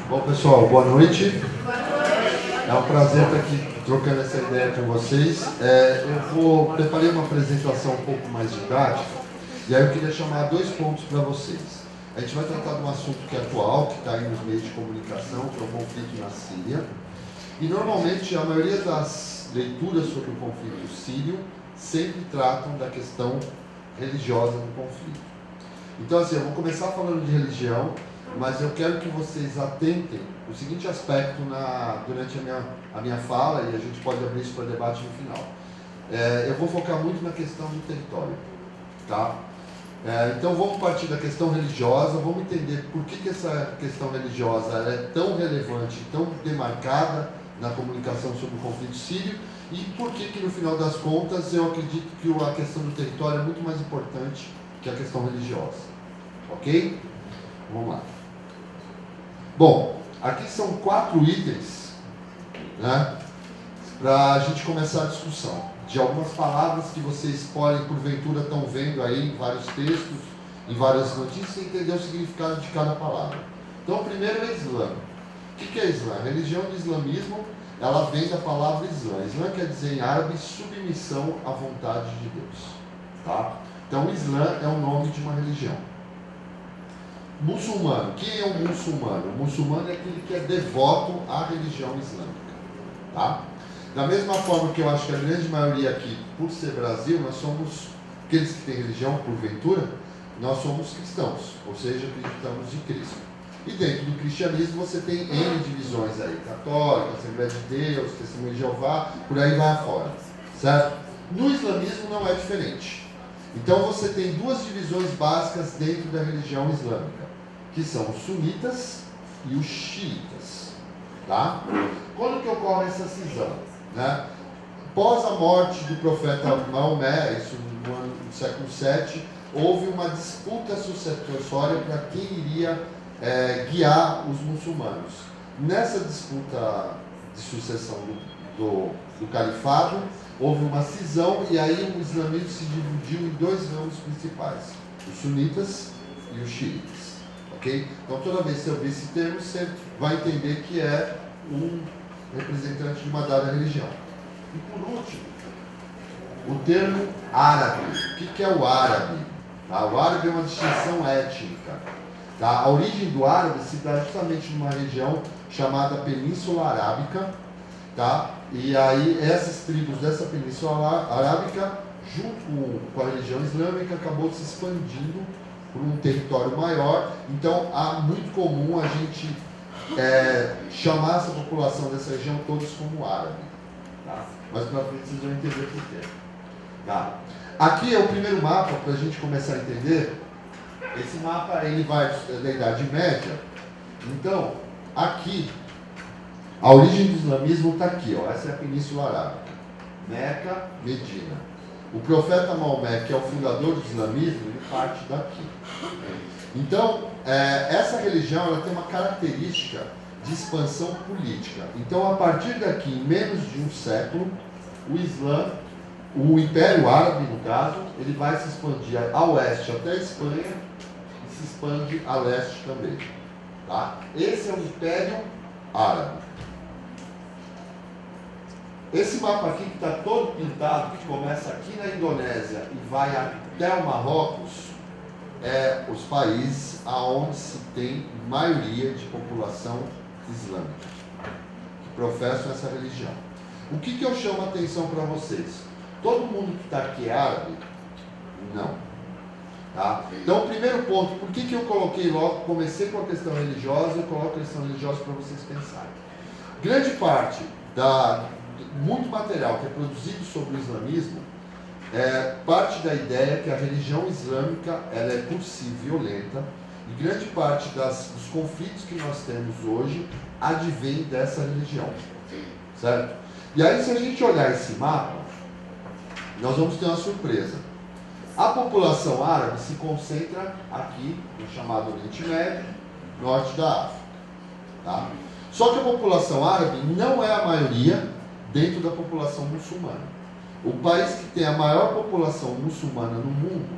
Bom, pessoal, boa noite. É um prazer estar aqui trocando essa ideia com vocês. Preparei uma apresentação um pouco mais didática, e aí eu queria chamar dois pontos para vocês. A gente vai tratar de um assunto que é atual, que está aí nos meios de comunicação, que é o conflito na Síria. E normalmente a maioria das leituras sobre o conflito sírio sempre tratam da questão religiosa do conflito. Então, assim, eu vou começar falando de religião, mas eu quero que vocês atentem o seguinte aspecto durante a minha fala, e a gente pode abrir isso para debate no final. Eu vou focar muito na questão do território, tá? Então vamos partir da questão religiosa, vamos entender por que essa questão religiosa ela é tão relevante, tão demarcada na comunicação sobre o conflito sírio, e por que no final das contas eu acredito que a questão do território é muito mais importante que a questão religiosa. Ok? Vamos lá. Bom, aqui são 4 itens, né, para a gente começar a discussão de algumas palavras que vocês podem, porventura, estão vendo aí em vários textos, em várias notícias, e entender o significado de cada palavra. Então, o primeiro é Islã. O que é Islã? A religião do islamismo, ela vem da palavra Islã. Islã quer dizer em árabe submissão à vontade de Deus. Tá? Então, o Islã é o nome de uma religião. Muçulmano. Quem é um muçulmano? O muçulmano é aquele que é devoto à religião islâmica. Tá? Da mesma forma que eu acho que a grande maioria aqui, por ser Brasil, nós somos, aqueles que têm religião, porventura, nós somos cristãos, ou seja, acreditamos em Cristo. E dentro do cristianismo você tem N divisões aí, católica, Assembleia de Deus, Testemunho de Jeová, por aí vai afora, certo? No islamismo não é diferente. Então você tem 2 divisões básicas dentro da religião islâmica, que são os sunitas e os xiitas. Tá? Quando que ocorre essa cisão? Né? Após a morte do profeta Maomé, isso no século VII, houve uma disputa sucessória para quem iria guiar os muçulmanos. Nessa disputa de sucessão do califado, houve uma cisão e aí o islamismo se dividiu em 2 ramos principais, os sunitas e os xiitas. Okay? Então toda vez que você ouvir esse termo, você vai entender que é um representante de uma dada religião. E por último, o termo árabe. O que é o árabe? Tá? O árabe é uma distinção étnica. Tá? A origem do árabe se dá justamente numa região chamada Península Arábica. Tá? E aí essas tribos dessa Península Arábica, junto com a religião islâmica, acabou se expandindo por um território maior. Então é muito comum a gente chamar essa população dessa região todos como árabe. Tá? Mas para frente vocês vão entender por quê. Tá? Aqui é o primeiro mapa para a gente começar a entender. Esse mapa ele vai da Idade Média. Então, aqui, a origem do islamismo está aqui. Ó. Essa é a Península Arábica. Meca, Medina. O profeta Maomé, que é o fundador do islamismo, ele parte daqui. Então, essa religião ela tem uma característica de expansão política. Então, a partir daqui, em menos de um século, o Islã, o Império Árabe, no caso, ele vai se expandir a oeste até a Espanha e se expande a leste também. Tá? Esse é o Império Árabe. Esse mapa aqui que está todo pintado, que começa aqui na Indonésia e vai até o Marrocos, os países onde se tem maioria de população islâmica, que professam essa religião. O que eu chamo a atenção para vocês? Todo mundo que está aqui é árabe? Não. Tá? Então, o primeiro ponto, por que eu coloquei logo, comecei com a questão religiosa, eu coloco a questão religiosa para vocês pensarem. Grande parte muito material que é produzido sobre o islamismo parte da ideia que a religião islâmica ela é por si violenta, e grande parte dos conflitos que nós temos hoje advém dessa religião, certo? E aí, se a gente olhar esse mapa, nós vamos ter uma surpresa. A população árabe se concentra aqui no chamado Oriente Médio, norte da África. Tá? Só que a população árabe não é a maioria dentro da população muçulmana. O país que tem a maior população muçulmana no mundo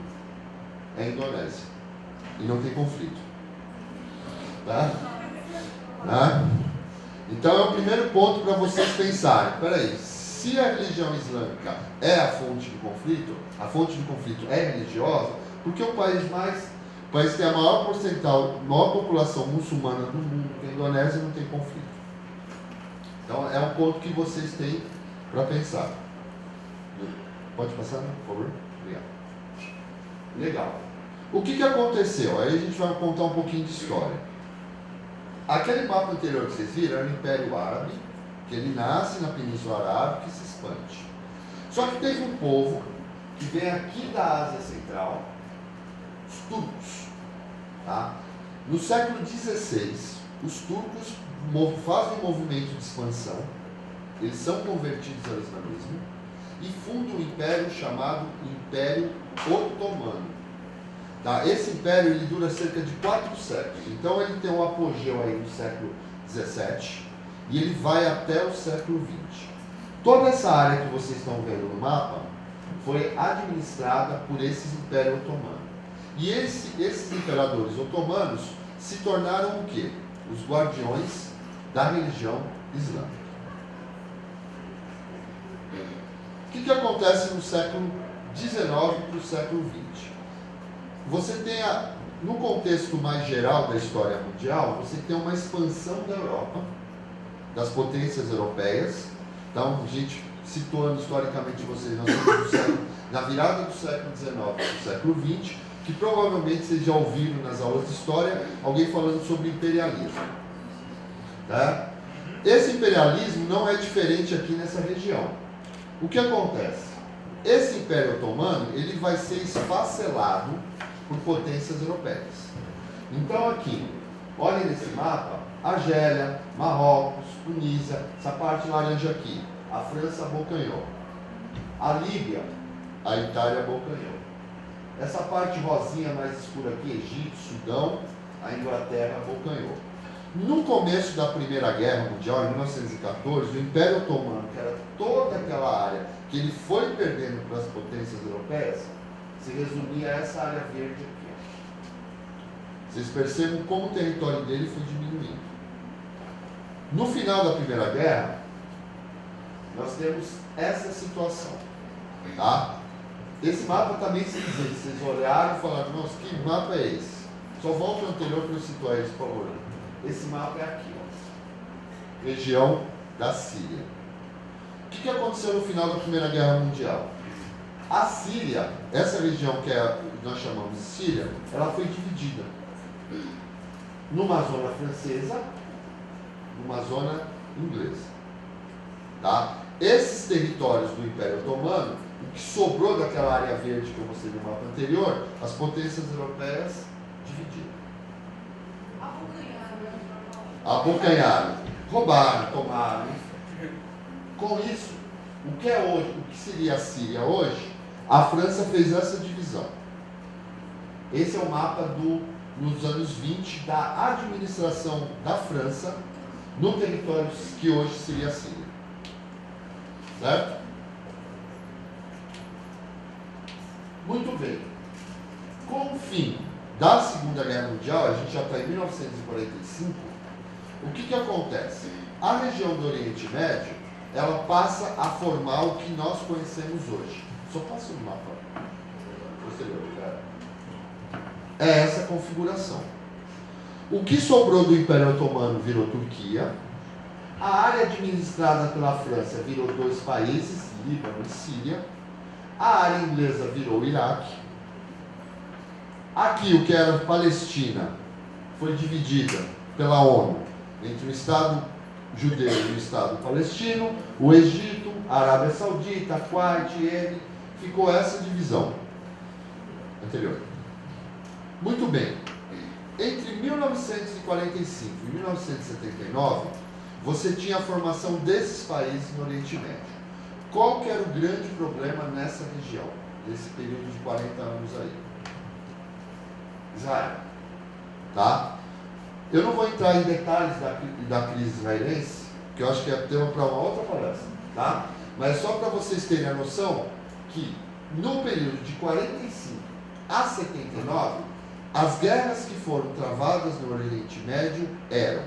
é a Indonésia. E não tem conflito. Tá? Né? Então é o primeiro ponto para vocês pensarem. Peraí, se a religião islâmica é a fonte do conflito é religiosa, porque o país que tem a maior porcentagem, maior população muçulmana do mundo, que é a Indonésia, não tem conflito. Então é um ponto que vocês têm para pensar. Pode passar, por favor? Obrigado. Legal. O que aconteceu? Aí a gente vai contar um pouquinho de história. Aquele mapa anterior que vocês viram era o Império Árabe, que ele nasce na Península Arábica e se expande. Só que teve um povo que vem aqui da Ásia Central, os turcos. Tá? No século XVI, os turcos fazem um movimento de expansão, eles são convertidos ao islamismo e fundam um império chamado Império Otomano. Tá? Esse império ele dura cerca de 4 séculos, então ele tem um apogeu aí no século XVII e ele vai até o século XX. Toda essa área que vocês estão vendo no mapa foi administrada por esses impérios otomanos. E esses imperadores otomanos se tornaram o quê? Os guardiões da religião islâmica. O que acontece no século XIX para o século XX? Você tem, no contexto mais geral da história mundial, você tem uma expansão da Europa, das potências europeias. Então, a gente situando historicamente vocês, nós estamos na virada do século XIX para o século XX, que provavelmente vocês já ouviram nas aulas de história, alguém falando sobre imperialismo. Tá? Esse imperialismo não é diferente aqui nessa região. O que acontece? Esse Império Otomano ele vai ser esfacelado por potências europeias. Então aqui, olhem nesse mapa, Argélia, Marrocos, Tunísia, essa parte laranja aqui, a França abocanhou. A Líbia, a Itália abocanhou. Essa parte rosinha mais escura aqui, Egito, Sudão, a Inglaterra abocanhou. No começo da Primeira Guerra Mundial, em 1914, o Império Otomano, que era toda aquela área que ele foi perdendo para as potências europeias, se resumia a essa área verde aqui. Vocês percebam como o território dele foi diminuindo. No final da Primeira Guerra, nós temos essa situação. Tá? Esse mapa também se diz, vocês olharam e falaram, nossa, que mapa é esse? Só volta ao anterior para eu situar eles, por favor. Esse mapa é aqui, ó. Região da Síria. O que aconteceu no final da Primeira Guerra Mundial? A Síria, essa região que nós chamamos de Síria, ela foi dividida numa zona francesa, numa zona inglesa. Tá? Esses territórios do Império Otomano, o que sobrou daquela área verde que eu mostrei no mapa anterior, as potências europeias dividiram. Abocanharam, roubaram, tomaram. Com isso, o que é hoje, o que seria a Síria hoje, a França fez essa divisão. Esse é o mapa nos anos 20 da administração da França no território que hoje seria a Síria. Certo? Muito bem. Com o fim da Segunda Guerra Mundial, a gente já está em 1945, o que acontece? A região do Oriente Médio, ela passa a formar o que nós conhecemos hoje. Só passa no mapa posterior, cara. É essa configuração. O que sobrou do Império Otomano virou Turquia. A área administrada pela França virou 2 países, Líbano e Síria. A área inglesa virou Iraque. Aqui, o que era Palestina, foi dividida pela ONU entre o Estado judeu e o Estado palestino, o Egito, a Arábia Saudita, Kuwait, Iêmen, ficou essa divisão anterior. Muito bem. Entre 1945 e 1979, você tinha a formação desses países no Oriente Médio. Qual que era o grande problema nessa região, nesse período de 40 anos aí? Israel. Tá? Eu não vou entrar em detalhes da crise israelense, que eu acho que é tema para uma outra palestra, tá? Mas só para vocês terem a noção que no período de 45 a 79, as guerras que foram travadas no Oriente Médio eram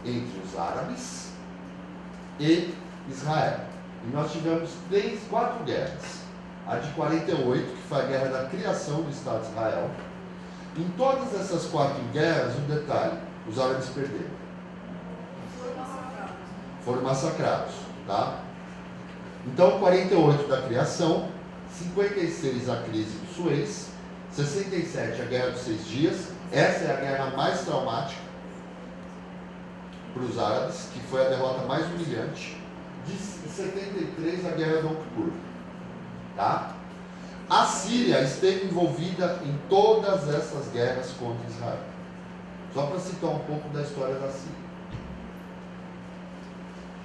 entre os árabes e Israel. E nós tivemos 4 guerras. A de 48, que foi a guerra da criação do Estado de Israel. Em todas essas 4 guerras, um detalhe, os árabes perderam. Foram massacrados, tá? Então, 48 da criação, 56 a crise do Suez, 67 a guerra dos 6 dias, essa é a guerra mais traumática para os árabes, que foi a derrota mais humilhante, de 73 a guerra do Yom Kippur, tá? A Síria esteve envolvida em todas essas guerras contra Israel. Só para citar um pouco da história da Síria.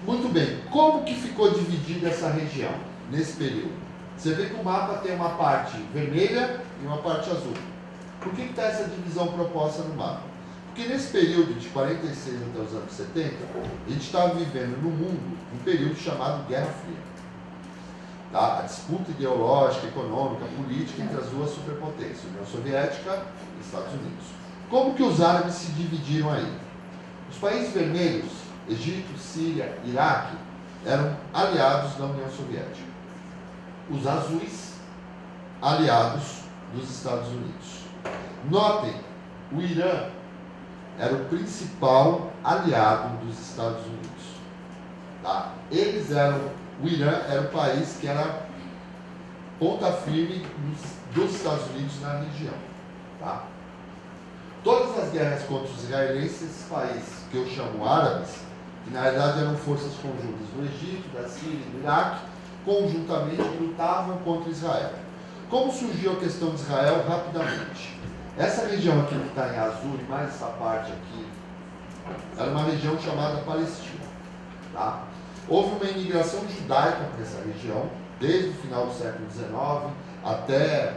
Muito bem, como que ficou dividida essa região nesse período? Você vê que o mapa tem uma parte vermelha e uma parte azul. Por que está essa divisão proposta no mapa? Porque nesse período de 46 até os anos 70, a gente estava vivendo no mundo um período chamado Guerra Fria. Tá? A disputa ideológica, econômica, política entre as duas superpotências, União Soviética e Estados Unidos. Como que os árabes se dividiram aí? Os países vermelhos, Egito, Síria, Iraque, eram aliados da União Soviética. Os azuis, aliados dos Estados Unidos. Notem, o Irã era o principal aliado dos Estados Unidos. Tá? O Irã era o país que era ponta firme dos Estados Unidos na região. Tá? Todas as guerras contra os israelenses, esses países que eu chamo árabes, que na realidade eram forças conjuntas do Egito, da Síria e do Iraque, conjuntamente lutavam contra Israel. Como surgiu a questão de Israel? Rapidamente. Essa região aqui que está em azul, e mais essa parte aqui, era uma região chamada Palestina. Tá? Houve uma imigração judaica para essa região, desde o final do século XIX até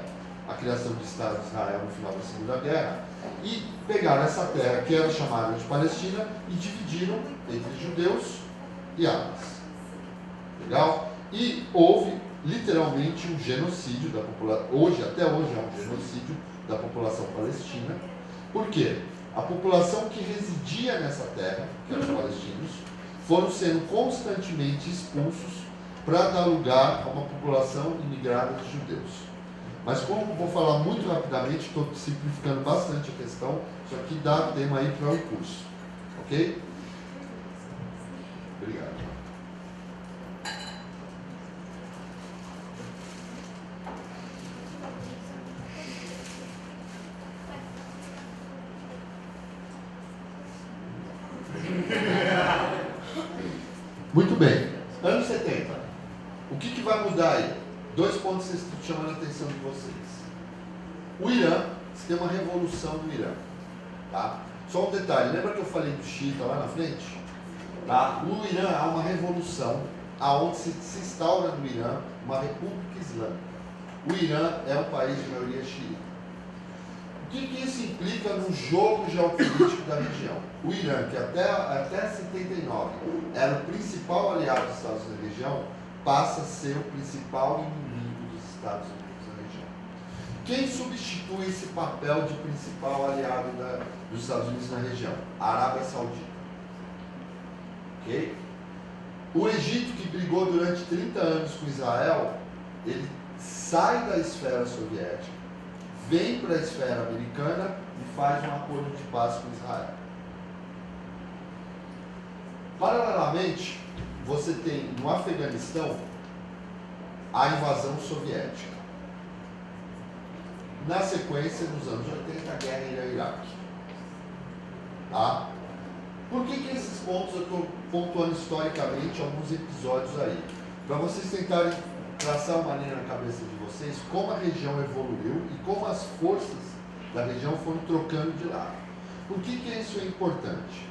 a criação do Estado de Israel no final da Segunda Guerra, e pegaram essa terra, que era chamada de Palestina, e dividiram entre judeus e árabes. Legal? E houve literalmente um genocídio da população, até hoje é um genocídio da população palestina. Por quê? A população que residia nessa terra, que eram os palestinos, foram sendo constantemente expulsos para dar lugar a uma população imigrada de judeus. Mas como vou falar muito rapidamente, estou simplificando bastante a questão, isso aqui dá tema aí para o curso. Ok? Obrigado. Muito bem. Anos 70. O que vai mudar aí? 2 pontos que estão chamando a atenção de vocês. O Irã, você tem uma revolução no Irã. Tá? Só um detalhe, lembra que eu falei do xiita lá na frente? Tá? No Irã há uma revolução onde se instaura no Irã uma república islâmica. O Irã é um país de maioria xiita. O que isso implica no jogo geopolítico da região? O Irã, que até 79 era o principal aliado dos Estados Unidos na região, passa a ser o principal inimigo dos Estados Unidos na região. Quem substitui esse papel de principal aliado dos Estados Unidos na região? A Arábia Saudita. Ok? O Egito, que brigou durante 30 anos com Israel, ele sai da esfera soviética, vem para a esfera americana e faz um acordo de paz com Israel. Paralelamente, você tem no Afeganistão a invasão soviética. Na sequência, nos anos 80, a guerra Irã-Iraque. Tá? Por que esses pontos eu estou pontuando historicamente alguns episódios aí? Para vocês tentarem traçar uma linha na cabeça de vocês, como a região evoluiu e como as forças da região foram trocando de lado. Por que isso é importante?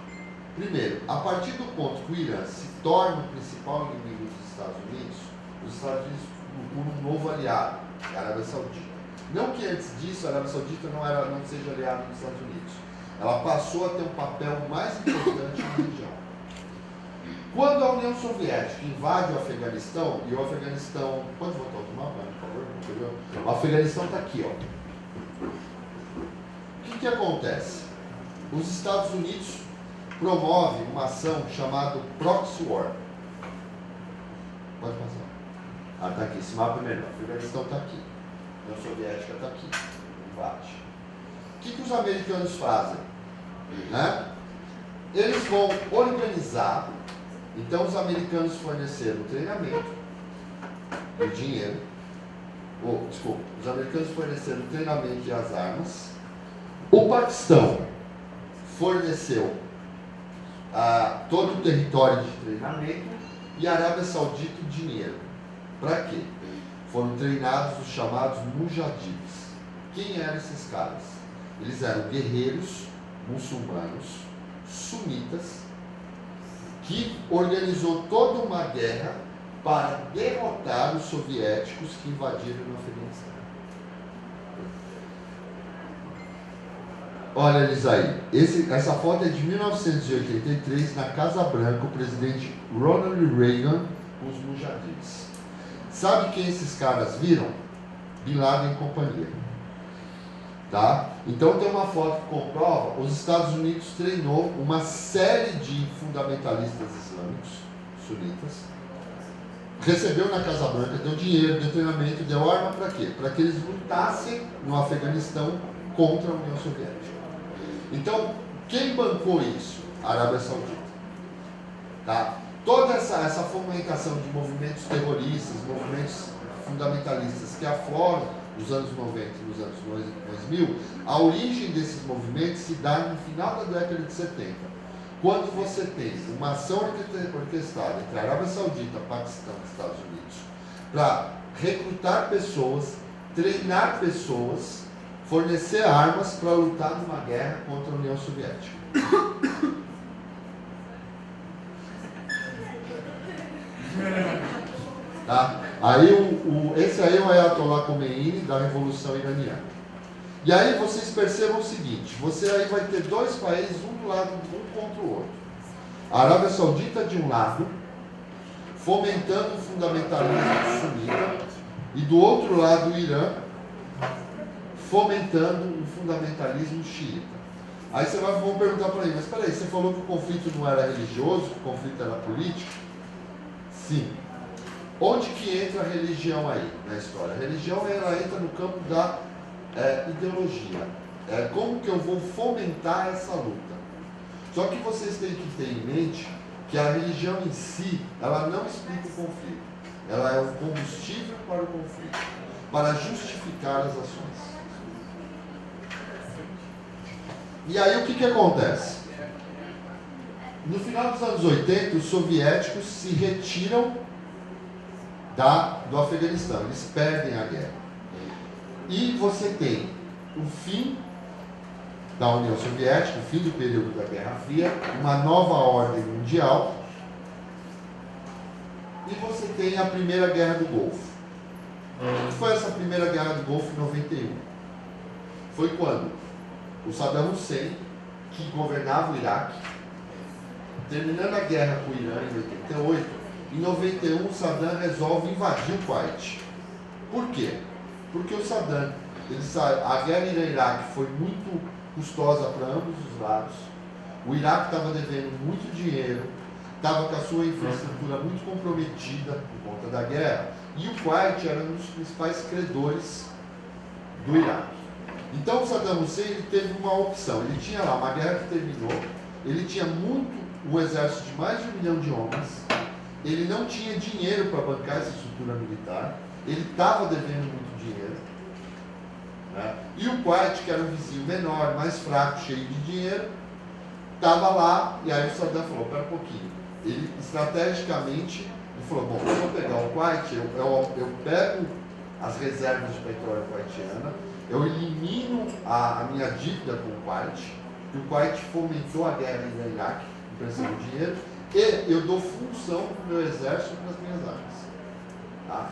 Primeiro, a partir do ponto que o Irã se torna o principal inimigo dos Estados Unidos, os Estados Unidos procuram um novo aliado, a Arábia Saudita. Não que antes disso a Arábia Saudita não seja aliada dos Estados Unidos. Ela passou a ter um papel mais importante na região. Quando a União Soviética invade o Afeganistão, e o Afeganistão... Pode voltar outro mapa, por favor? O Afeganistão está aqui, ó. O que acontece? Os Estados Unidos promove uma ação chamada Proxy War. Pode passar. Ah, está aqui, esse mapa é melhor. O Afeganistão está aqui. A União Soviética está aqui. Invade. O que os americanos fazem? Né? Eles vão organizar. Então, os americanos forneceram treinamento e dinheiro. Os americanos forneceram treinamento e as armas. O Paquistão forneceu todo o território de treinamento e a Arábia Saudita o dinheiro. Para quê? Foram treinados os chamados mujahidis. Quem eram esses caras? Eles eram guerreiros muçulmanos, sunitas, que organizou toda uma guerra para derrotar os soviéticos que invadiram o Afeganistão. Olha eles aí. Essa foto é de 1983, na Casa Branca, o presidente Ronald Reagan com os mujahidis. Sabe quem esses caras viram? Bin Laden e companhia. Tá? Então tem uma foto que comprova, os Estados Unidos treinou uma série de fundamentalistas islâmicos, sunitas, recebeu na Casa Branca, deu dinheiro, deu treinamento, deu arma para quê? Para que eles lutassem no Afeganistão contra a União Soviética. Então, quem bancou isso? A Arábia Saudita. Tá? Toda essa fomentação de movimentos terroristas, movimentos fundamentalistas que afloram nos anos 90 e nos anos 2000, a origem desses movimentos se dá no final da década de 70, quando você tem uma ação orquestrada entre a Arábia Saudita, Paquistão e Estados Unidos para recrutar pessoas, treinar pessoas, fornecer armas para lutar numa guerra contra a União Soviética. Tá? Aí esse aí é o Ayatollah Khomeini da Revolução Iraniana. E aí vocês percebam o seguinte, você aí vai ter dois países, um do lado, um contra o outro. A Arábia Saudita de um lado, fomentando o fundamentalismo sunita, e do outro lado o Irã, fomentando o fundamentalismo xiita. Aí vão perguntar para mim, mas peraí, você falou que o conflito não era religioso, que o conflito era político? Sim. Onde que entra a religião aí na história? A religião ela entra no campo da ideologia. Como que eu vou fomentar essa luta? Só que vocês têm que ter em mente que a religião em si, ela não explica o conflito. Ela é um combustível para o conflito, para justificar as ações. E aí o que acontece? No final dos anos 80, os soviéticos se retiram do Afeganistão, eles perdem a guerra. E você tem o fim da União Soviética, o fim do período da Guerra Fria, uma nova ordem mundial, e você tem a Primeira Guerra do Golfo. O que foi essa Primeira Guerra do Golfo em 91? Foi quando o Saddam Hussein, que governava o Iraque, terminando a guerra com o Irã em 88, em 91, o Saddam resolve invadir o Kuwait. Por quê? Porque o Saddam, a guerra Irã-Iraque foi muito custosa para ambos os lados. O Iraque estava devendo muito dinheiro, estava com a sua infraestrutura muito comprometida por conta da guerra, e o Kuwait era um dos principais credores do Iraque. Então o Saddam Hussein ele teve uma opção. Ele tinha lá uma guerra que terminou, ele tinha um exército de mais de 1 milhão de homens. Ele não tinha dinheiro para bancar essa estrutura militar, ele estava devendo muito dinheiro, né? E o Kuwait, que era um vizinho menor, mais fraco, cheio de dinheiro, estava lá, e aí o Saddam falou, pera um pouquinho, ele estrategicamente, ele falou, bom, se eu pegar o Kuwait, eu pego as reservas de petróleo kuwaitiana, eu elimino a minha dívida com o Kuwait, que o Kuwait fomentou a guerra no Iraque, emprestando dinheiro, e eu dou função para o meu exército e para as minhas armas. Tá?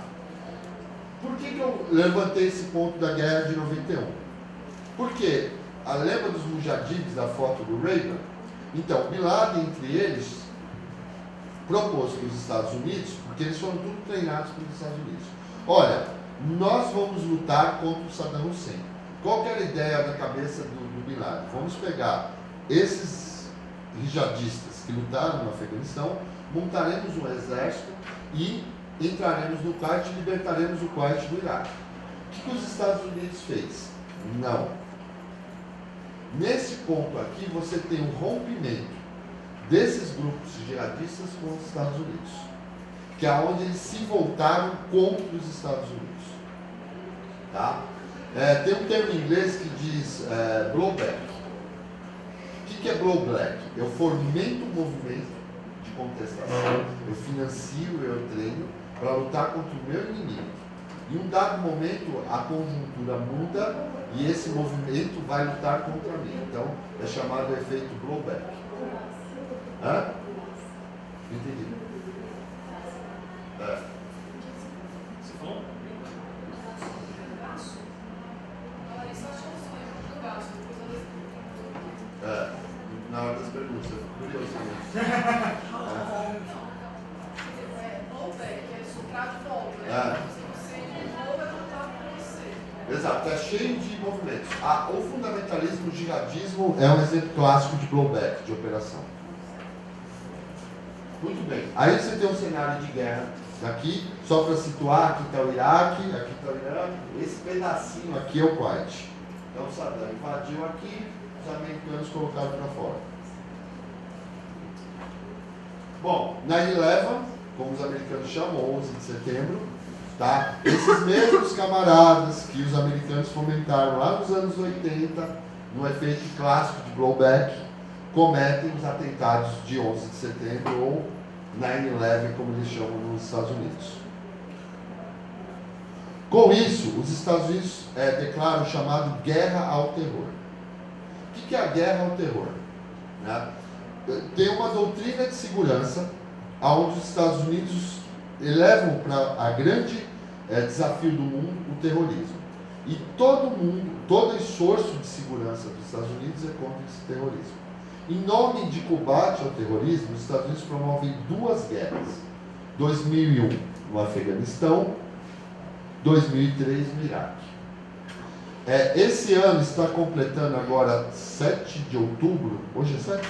Por que eu levantei esse ponto da guerra de 91? Porque, lembra dos mujahidis da foto do Reagan? Então, Bin Laden, entre eles, propôs para os Estados Unidos, porque eles foram tudo treinados pelos Estados Unidos. Olha, nós vamos lutar contra o Saddam Hussein. Qual que era a ideia da cabeça do Bin Laden? Vamos pegar esses jihadistas que lutaram no Afeganistão, montaremos um exército e entraremos no Kuwait e libertaremos o Kuwait do Iraque. O que os Estados Unidos fez? Não. Nesse ponto aqui, você tem um rompimento desses grupos jihadistas com os Estados Unidos, que é onde eles se voltaram contra os Estados Unidos. Tá? Tem um termo em inglês que diz blowback. O que é blowback? Eu fomento um movimento de contestação, eu financio, eu treino para lutar contra o meu inimigo. Em um dado momento, a conjuntura muda e esse movimento vai lutar contra mim. Então, é chamado efeito blowback. Hã? Entendi. Você falou? Na hora das perguntas, curioso. Exato, é cheio de movimentos. O fundamentalismo, o jihadismo é um exemplo clássico de blowback, de operação. Muito bem. Aí você tem um cenário de guerra daqui, só para situar, aqui está o Iraque, aqui está o Irã, esse pedacinho aqui é o Kuwait. Então Saddam invadiu aqui, os americanos colocaram para fora. Bom, 9/11, como os americanos chamam, 11 de setembro, tá? Esses mesmos camaradas que os americanos fomentaram lá nos anos 80, no efeito clássico de blowback, cometem os atentados de 11 de setembro, ou 9/11, como eles chamam nos Estados Unidos. Com isso, os Estados Unidos declaram o chamado guerra ao terror. O que é a guerra ao terror? Né? Tem uma doutrina de segurança onde os Estados Unidos elevam para a grande desafio do mundo o terrorismo. E todo esforço de segurança dos Estados Unidos é contra esse terrorismo. Em nome de combate ao terrorismo, os Estados Unidos promovem duas guerras. 2001 no Afeganistão, 2003 no Iraque. Esse ano está completando agora 7 de outubro, hoje é 7?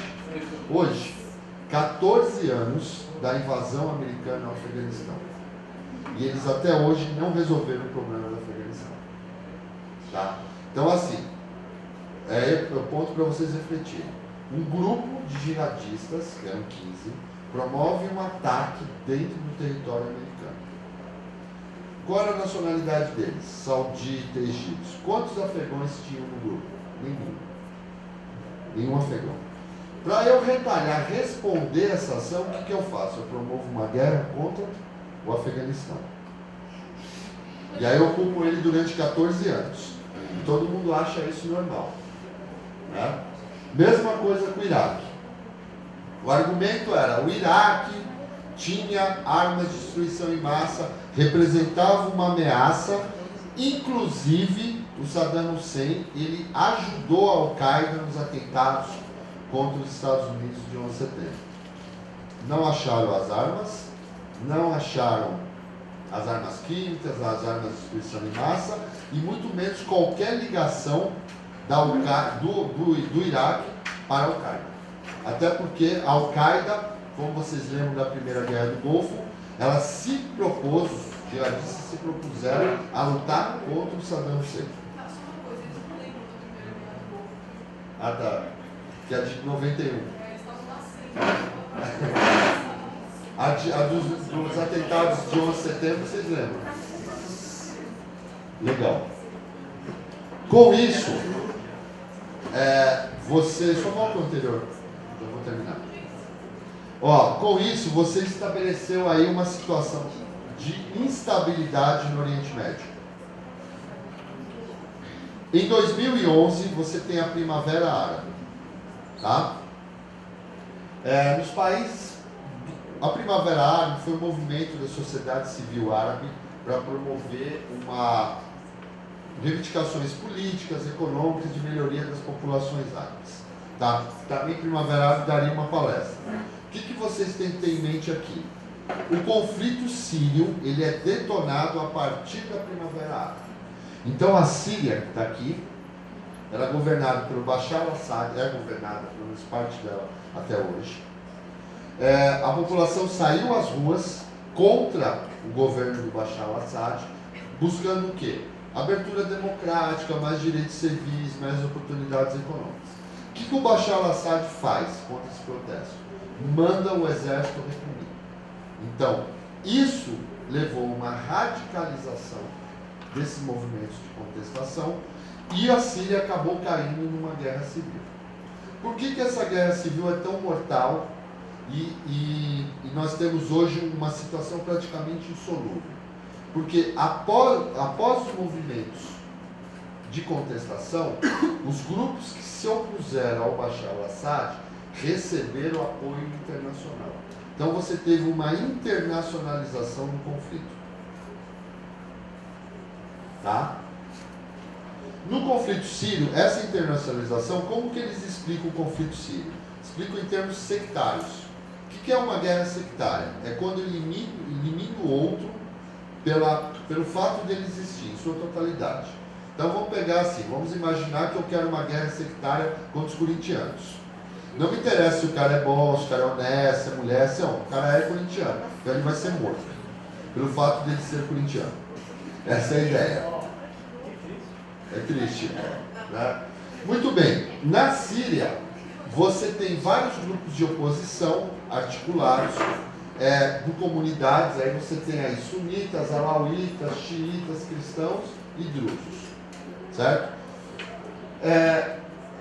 Hoje, 14 anos da invasão americana ao Afeganistão. E eles até hoje não resolveram o problema do Afeganistão. Tá? Então assim, é o ponto para vocês refletirem. Um grupo de jihadistas, que eram 15, promove um ataque dentro do território americano. Qual era a nacionalidade deles? Sauditas, egípcios. Quantos afegãos tinham no grupo? Nenhum afegão. Para eu retalhar, responder essa ação, o que eu faço? Eu promovo uma guerra contra o Afeganistão. E aí eu ocupo ele durante 14 anos. E todo mundo acha isso normal. Né? Mesma coisa com o Iraque. O argumento era, o Iraque tinha armas de destruição em massa, representava uma ameaça, inclusive o Saddam Hussein, ele ajudou a Al-Qaeda nos atentados contra os Estados Unidos de 11 de setembro. Não acharam as armas, não acharam as armas químicas, as armas de destruição em massa, e muito menos qualquer ligação do Iraque para a Al-Qaeda. Até porque a Al-Qaeda, como vocês lembram da Primeira Guerra do Golfo, ela se propôs, os jihadistas se propuseram a lutar contra o Saddam Hussein. Ah, tá. Que é de 91. A dos atentados de 11 de setembro, vocês lembram? Legal. Com isso, só volta o anterior, já vou terminar. Com isso, você estabeleceu aí uma situação de instabilidade no Oriente Médio. Em 2011, você tem a Primavera Árabe. Tá? Nos países, a Primavera Árabe foi um movimento da sociedade civil árabe para promover reivindicações políticas, econômicas, de melhoria das populações árabes. Tá? Também Primavera Árabe daria uma palestra. O que vocês têm que ter em mente aqui? O conflito sírio, ele é detonado a partir da Primavera Árabe. Então a Síria, que está aqui, ela é governada pelo Bashar al-Assad, pelo menos parte dela, até hoje. A população saiu às ruas contra o governo do Bashar al-Assad, buscando o quê? Abertura democrática, mais direitos civis, mais oportunidades econômicas. O que o Bashar al-Assad faz contra esse protesto? Manda o exército reprimir. Então, isso levou a uma radicalização desses movimentos de contestação e a Síria acabou caindo numa guerra civil. Por que essa guerra civil é tão mortal e nós temos hoje uma situação praticamente insolúvel? Porque após os movimentos de contestação, os grupos que se opuseram ao Bashar al-Assad receberam apoio internacional. Então você teve uma internacionalização do conflito. Tá? No conflito sírio, essa internacionalização, como que eles explicam o conflito sírio? Explicam em termos sectários. O que é uma guerra sectária? É quando eu elimino o outro pelo fato dele existir, em sua totalidade. Então vamos pegar assim, vamos imaginar que eu quero uma guerra sectária contra os corintianos. Não me interessa se o cara é bom, se o cara é honesto, se é mulher, se é homem. O cara é corintiano, então ele vai ser morto, pelo fato dele ser corintiano. Essa é a ideia. É triste, né? Muito bem. Na Síria, você tem vários grupos de oposição articulados, por comunidades. Aí você tem aí sunitas, alauítas, xiitas, cristãos e drusos, certo?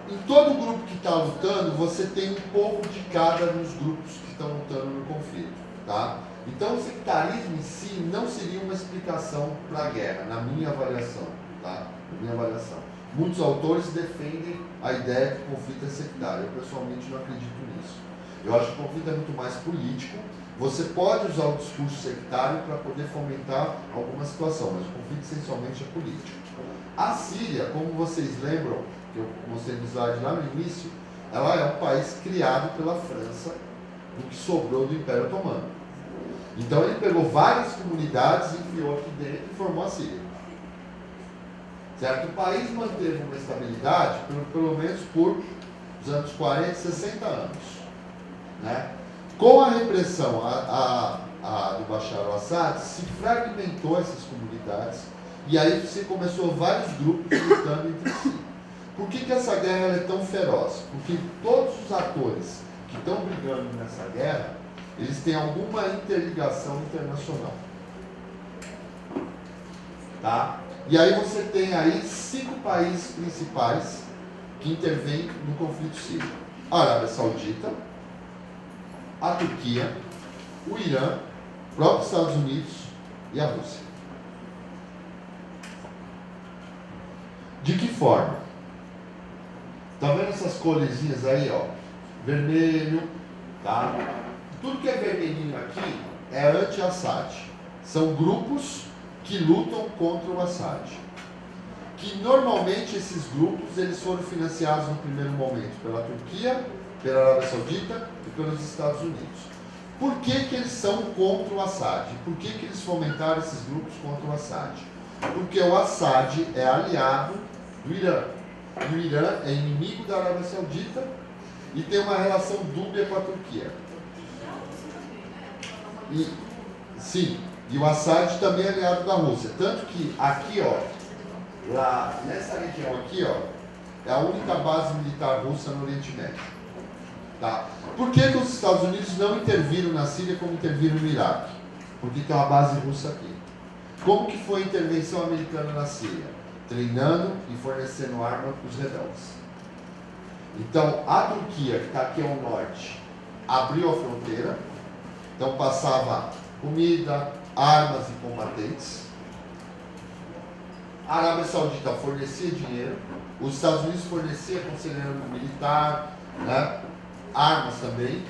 Em todo grupo que está lutando, você tem um pouco de cada nos grupos que estão lutando no conflito, tá? Então o sectarismo em si não seria uma explicação para a guerra, na minha avaliação, tá? Na minha avaliação. Muitos autores defendem a ideia que o conflito é sectário. Eu pessoalmente não acredito nisso. Eu acho que o conflito é muito mais político. Você pode usar o discurso sectário para poder fomentar alguma situação, mas o conflito essencialmente é político. A Síria, como vocês lembram, que eu mostrei no slide lá no início, ela é um país criado pela França, o que sobrou do Império Otomano. Então ele pegou várias comunidades, enfiou aqui dentro e formou a Síria. Certo? O país manteve uma estabilidade pelo menos por os anos 40, 60 anos. Né? Com a repressão do Bashar al-Assad, se fragmentou essas comunidades e aí você começou vários grupos lutando entre si. Por que essa guerra é tão feroz? Porque todos os atores que estão brigando nessa guerra, eles têm alguma interligação internacional. Tá? E aí você tem aí 5 países principais que intervêm no conflito sírio. A Arábia Saudita, a Turquia, o Irã, os próprios Estados Unidos e a Rússia. De que forma? Tá vendo essas cores aí, ó? Vermelho, tá? Tudo que é vermelhinho aqui é anti-Assad. São grupos que lutam contra o Assad. Que normalmente esses grupos eles foram financiados no primeiro momento pela Turquia, pela Arábia Saudita e pelos Estados Unidos. Por que eles são contra o Assad? Por que eles fomentaram esses grupos contra o Assad? Porque o Assad é aliado do Irã. E o Irã é inimigo da Arábia Saudita e tem uma relação dúbia com a Turquia. Sim, e o Assad também é aliado da Rússia. Tanto que aqui, ó, lá nessa região aqui, ó, é a única base militar russa no Oriente Médio. Tá? Por que os Estados Unidos não interviram na Síria como interviram no Iraque? Porque tem uma base russa aqui. Como que foi a intervenção americana na Síria? Treinando e fornecendo arma para os rebeldes. Então, a Turquia, que está aqui ao norte, abriu a fronteira. Então, passava comida, armas e combatentes. A Arábia Saudita fornecia dinheiro. Os Estados Unidos fornecia aconselhamento militar, né? Armas também.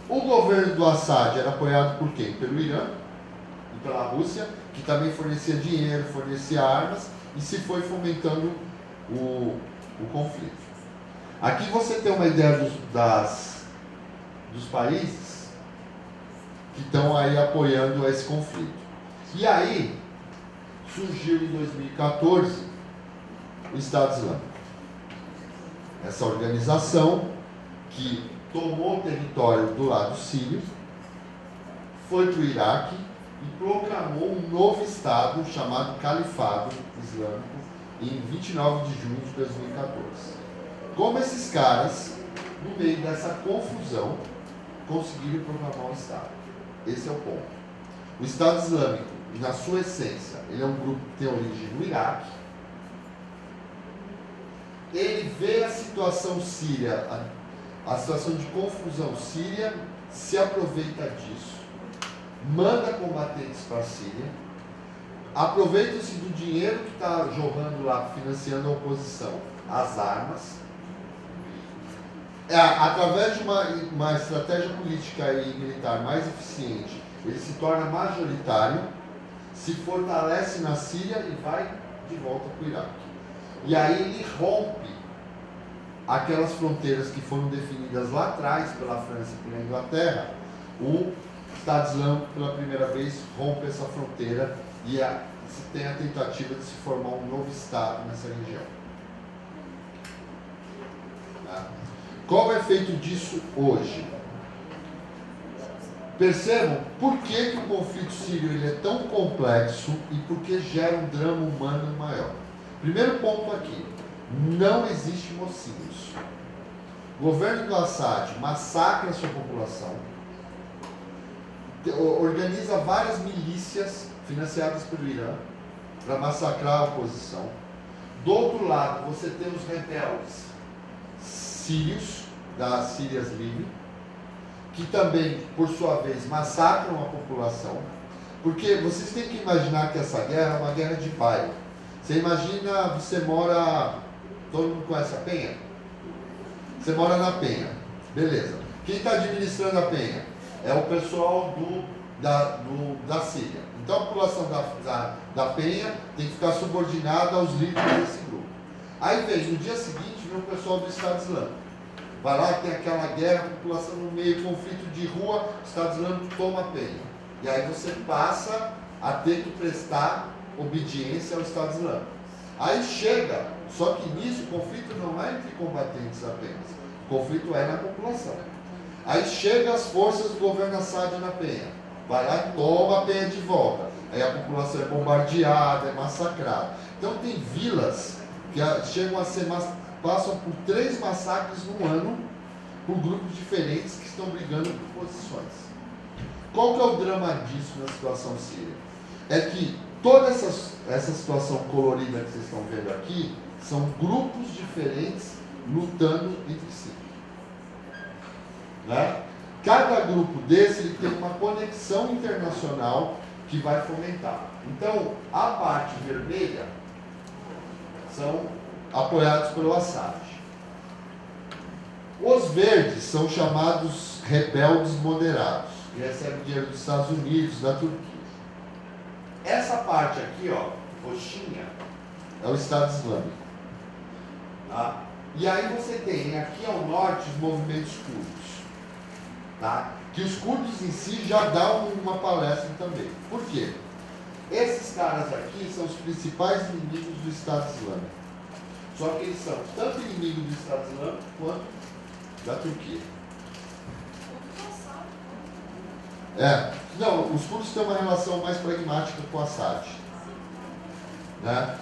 O governo do Assad era apoiado por quem? Pelo Irã e pela Rússia, que também fornecia dinheiro, fornecia armas, e se foi fomentando o conflito. Aqui você tem uma ideia dos países que estão aí apoiando esse conflito. E aí surgiu em 2014 o Estado Islâmico. Essa organização que tomou o território do lado sírio, foi para o Iraque e proclamou um novo Estado chamado Califado Islâmico em 29 de junho de 2014. Como esses caras, no meio dessa confusão, conseguiram proclamar um Estado? Esse é o ponto. O Estado Islâmico, na sua essência, ele é um grupo que tem origem no Iraque. Ele vê a situação síria, a situação de confusão síria, se aproveita disso, manda combatentes para a Síria, aproveita-se do dinheiro que está jorrando lá, financiando a oposição, as armas, através de uma estratégia política e militar mais eficiente, ele se torna majoritário, se fortalece na Síria e vai de volta para o Iraque. E aí ele rompe aquelas fronteiras que foram definidas lá atrás pela França e pela Inglaterra. O Estado Islâmico, pela primeira vez, rompe essa fronteira e se tem a tentativa de se formar um novo Estado nessa região. Tá? Qual é o efeito disso hoje? Percebam por que o conflito sírio ele é tão complexo e por que gera um drama humano maior. Primeiro ponto aqui, não existe mocinhos. O governo do Assad massacra a sua população, organiza várias milícias financiadas pelo Irã para massacrar a oposição. Do outro lado, você tem os rebeldes sírios, das Sírias livres, que também, por sua vez, massacram a população, porque vocês têm que imaginar que essa guerra é uma guerra de bairro. Você imagina, você mora, todo mundo conhece a Penha? Você mora na Penha, beleza. Quem está administrando a Penha? É o pessoal da Síria. Então a população da Penha tem que ficar subordinada aos líderes desse grupo. Aí vem, no dia seguinte, vem o pessoal do Estado Islâmico. Vai lá, tem aquela guerra, a população no meio, conflito de rua, o Estado Islâmico toma a Penha. E aí você passa a ter que prestar obediência ao Estado Islâmico. Aí chega, só que nisso o conflito não é entre combatentes apenas, o conflito é na população. Aí chega as forças do governo Assad na Penha, vai lá e toma a Penha de volta. Aí a população é bombardeada, é massacrada. Então tem vilas que chegam a ser passam por 3 massacres no ano por grupos diferentes que estão brigando por posições. Qual que é o drama disso na situação síria? É que toda essa situação colorida que vocês estão vendo aqui são grupos diferentes lutando entre si. Né? Cada grupo desse ele tem uma conexão internacional que vai fomentar. Então, a parte vermelha são apoiados pelo Assad. Os verdes são chamados rebeldes moderados, que recebem dinheiro dos Estados Unidos, da Turquia. Essa parte aqui, ó, roxinha, é o Estado Islâmico. Tá? E aí você tem aqui ao norte os movimentos curdos. Tá? Que os curdos em si já dão uma palestra também. Por quê? Esses caras aqui são os principais inimigos do Estado Islâmico. Só que eles são tanto inimigos do Estado Islâmico quanto da Turquia. Não, os curdos têm uma relação mais pragmática com o Assad. Né?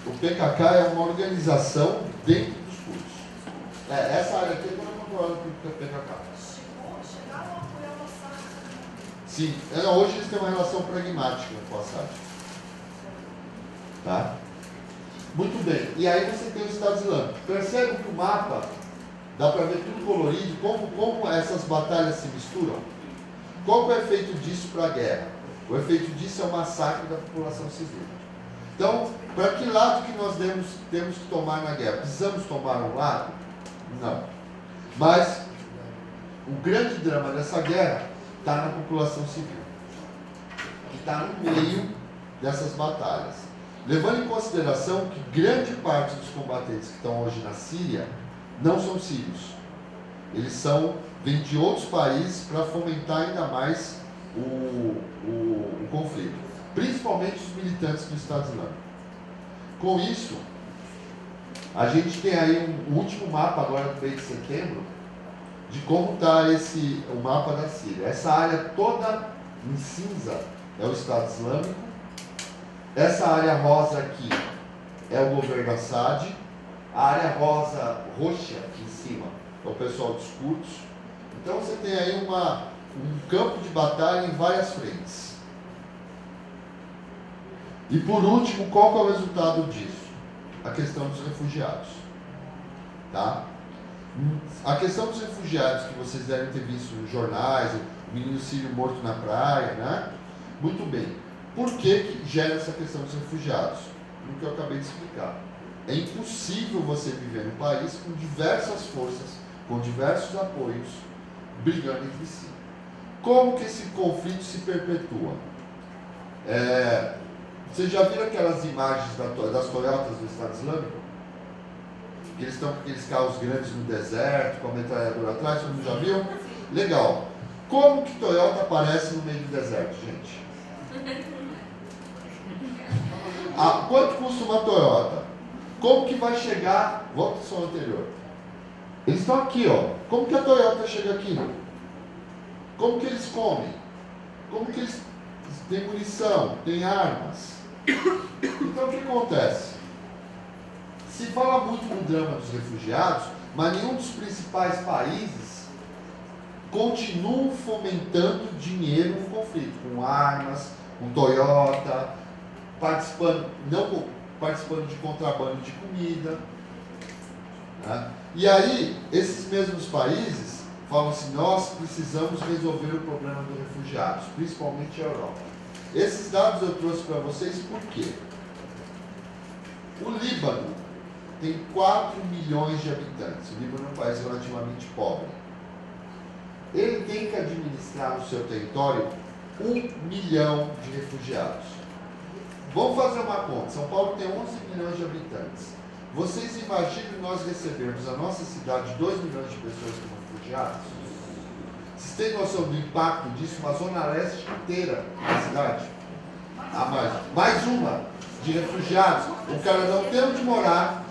O PKK é uma organização dentro dos curdos. Essa área aqui não é controlada pelo PKK. Chegaram a apoiar o Assad. Sim, hoje eles têm uma relação pragmática com o Assad. Tá? Muito bem. E aí você tem o Estado Islâmico. Percebe que o mapa dá para ver tudo colorido, como essas batalhas se misturam? Qual que é o efeito disso para a guerra? O efeito disso é o massacre da população civil. Então, para que lado que nós temos que tomar na guerra? Precisamos tomar um lado? Não. Mas o grande drama dessa guerra está na população civil, que está no meio dessas batalhas. Levando em consideração que grande parte dos combatentes que estão hoje na Síria não são sírios. Eles vêm de outros países para fomentar ainda mais o conflito. Principalmente os militantes do Estado Islâmico. Com isso, A gente tem aí um último mapa agora do mês de setembro de como está o mapa da Síria. Essa área toda em cinza é o Estado Islâmico. Essa área rosa aqui é o governo Assad. A área roxa aqui em cima é o pessoal dos curdos. Então você tem aí um campo de batalha em várias frentes. E por último, qual que é o resultado disso? A questão dos refugiados. Tá? A questão dos refugiados, que vocês devem ter visto nos jornais, o menino sírio morto na praia, né? Muito bem. Por que gera essa questão dos refugiados? No que eu acabei de explicar. É impossível você viver num país com diversas forças, com diversos apoios, brigando entre si. Como que esse conflito se perpetua? Vocês já viram aquelas imagens das Toyotas do Estado Islâmico? Que eles estão com aqueles carros grandes no deserto, com a metralhadora atrás, todo mundo já viu? Legal. Como que Toyota aparece no meio do deserto, gente? Quanto custa uma Toyota? Como que vai chegar? Volta ao som anterior. Eles estão aqui, ó. Como que a Toyota chega aqui? Como que eles comem? Como que eles têm munição, têm armas? Então o que acontece? Se fala muito no drama dos refugiados, mas nenhum dos principais países continuam fomentando dinheiro no conflito, com armas, com Toyota, não participando de contrabando de comida. Né? E aí, esses mesmos países falam assim, nós precisamos resolver o problema dos refugiados, principalmente a Europa. Esses dados eu trouxe para vocês por quê? O Líbano tem 4 milhões de habitantes. O Líbano é um país relativamente pobre. Ele tem que administrar no seu território 1 milhão de refugiados. Vamos fazer uma conta. São Paulo tem 11 milhões de habitantes. Vocês imaginam nós recebermos a nossa cidade 2 milhões de pessoas como refugiados? Vocês têm noção do impacto disso? Uma zona leste inteira da cidade? Mais uma de refugiados. O cara não tem onde morar,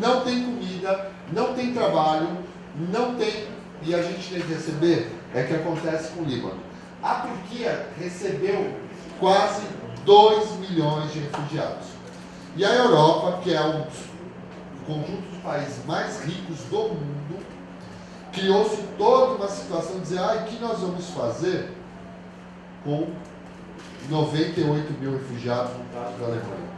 não tem comida, não tem trabalho, não tem... E a gente tem que receber? É que acontece com o Líbano. A Turquia recebeu quase 2 milhões de refugiados. E a Europa, que é um conjunto de países mais ricos do mundo, criou-se toda uma situação de dizer, o que nós vamos fazer com 98 mil refugiados no caso da Alemanha?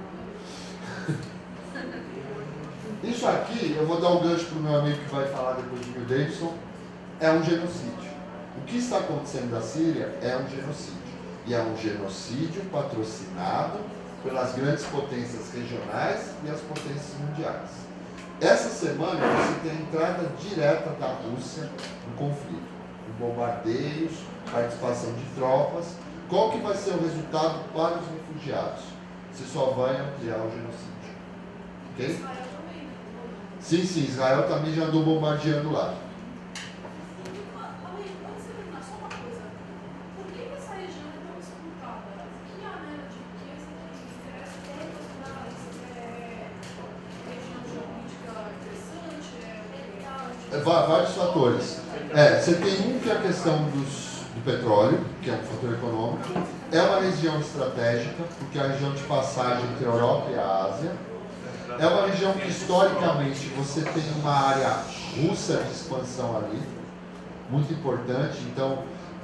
Isso aqui, eu vou dar um gancho para o meu amigo que vai falar depois de mim, Davidson, é um genocídio. O que está acontecendo na Síria é um genocídio. E é um genocídio patrocinado pelas grandes potências regionais e as potências mundiais. Essa semana você tem a entrada direta da Rússia no conflito, com bombardeios, participação de tropas. Qual que vai ser o resultado para os refugiados? Você só vai ampliar o genocídio. Ok? Israel também. Sim, Israel também já andou bombardeando lá. Antes de terminar, só uma coisa. Por que essa região é tão disputada? O que há nela de riqueza que interessa tanto as cidades? Região geopolítica interessante? Vários fatores. Você tem que é a questão do petróleo, que é um fator econômico. É uma região estratégica, porque é a região de passagem entre a Europa e a Ásia. É uma região que, historicamente, você tem uma área russa de expansão ali, muito importante. Então,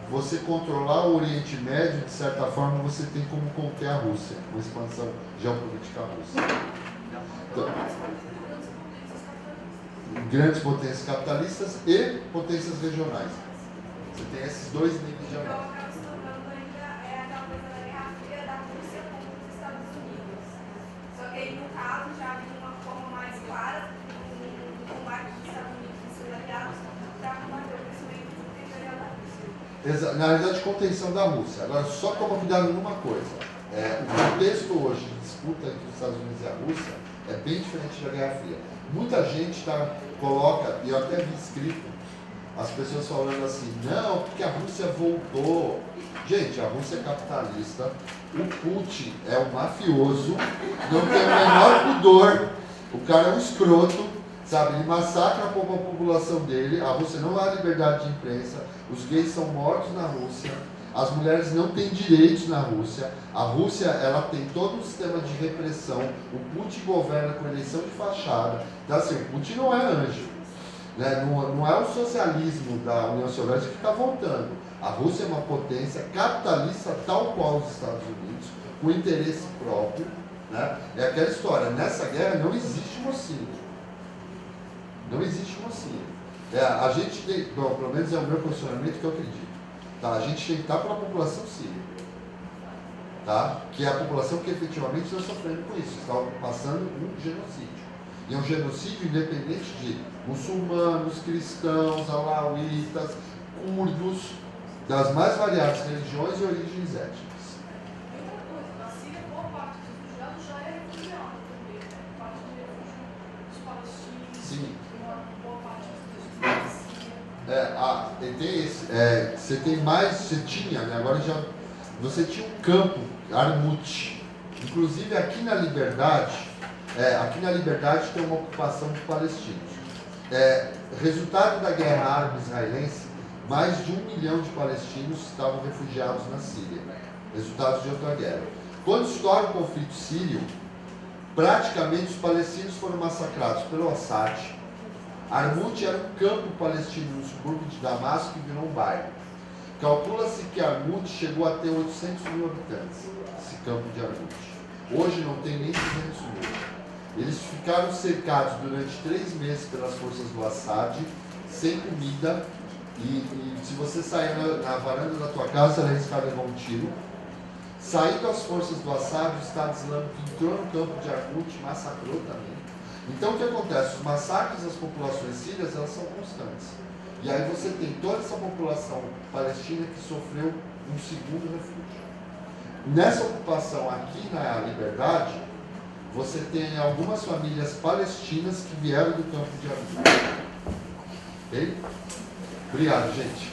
você controlar o Oriente Médio, de certa forma, você tem como conter a Rússia, uma expansão geopolítica russa. Então, grandes potências capitalistas e potências regionais. Você tem esses dois níveis de Então, análise. acaba se tornando ainda aquela coisa da Guerra Fria da Rússia contra os Estados Unidos. Só que aí, no caso, já havia uma forma mais clara do combate dos Estados Unidos e seus aliados para combater o crescimento territorial da Rússia. Na realidade, contenção da Rússia. Agora, só toma cuidado numa coisa. O contexto hoje de disputa entre os Estados Unidos e a Rússia é bem diferente da Guerra Fria. Muita gente coloca, e eu até vi escrito, as pessoas falando assim, não, porque a Rússia voltou. Gente, a Rússia é capitalista, o Putin é um mafioso, não tem o menor pudor O cara é um escroto, sabe? Ele massacra a população dele, a Rússia não há liberdade de imprensa, os gays são mortos na Rússia, as mulheres não têm direitos na Rússia, a Rússia ela tem todo um sistema de repressão, o Putin governa com eleição de fachada, então assim, o Putin não é anjo, né? Não é o socialismo da União Soviética que está voltando, a Rússia é uma potência capitalista tal qual os Estados Unidos, com interesse próprio, né? É aquela história, nessa guerra não existe mocinho, não existe mocinho, a gente tem, bom, pelo menos é o meu posicionamento que eu acredito. Tá, a gente tem que estar para a população síria, tá? Que é a população que efetivamente está sofrendo com isso, está passando um genocídio. E é um genocídio independente de muçulmanos, cristãos, alauítas, curdos, das mais variadas religiões e origens étnicas. Outra coisa, na Síria, boa parte dos refugiados já é refugiado também, né? Parte do refúgio dos palestinos, Sim. uma boa parte dos da Síria. Tem esse, você tem mais, você tinha, né, agora já, você tinha um campo, Armut, inclusive aqui na Liberdade tem uma ocupação de palestinos. Resultado da guerra árabe-israelense, mais de 1 milhão de palestinos estavam refugiados na Síria, resultados de outra guerra. Quando estoura o conflito sírio, praticamente os palestinos foram massacrados pelo Assad. Armut era um campo palestino no subúrbio de Damasco que virou um bairro. Calcula-se que Armut chegou a ter 800 mil habitantes, esse campo de Armut. Hoje não tem nem 200 mil. Eles ficaram cercados durante 3 meses pelas forças do Assad, sem comida, e se você sair na varanda da tua casa, era arriscado levar um tiro. Saindo as forças do Assad, o Estado Islâmico entrou no campo de Armut e massacrou também. Então o que acontece? Os massacres das populações sírias, elas são constantes. E aí você tem toda essa população palestina que sofreu um segundo refúgio. Nessa ocupação aqui na Liberdade, você tem algumas famílias palestinas que vieram do campo de Armut. Ok? Obrigado, gente.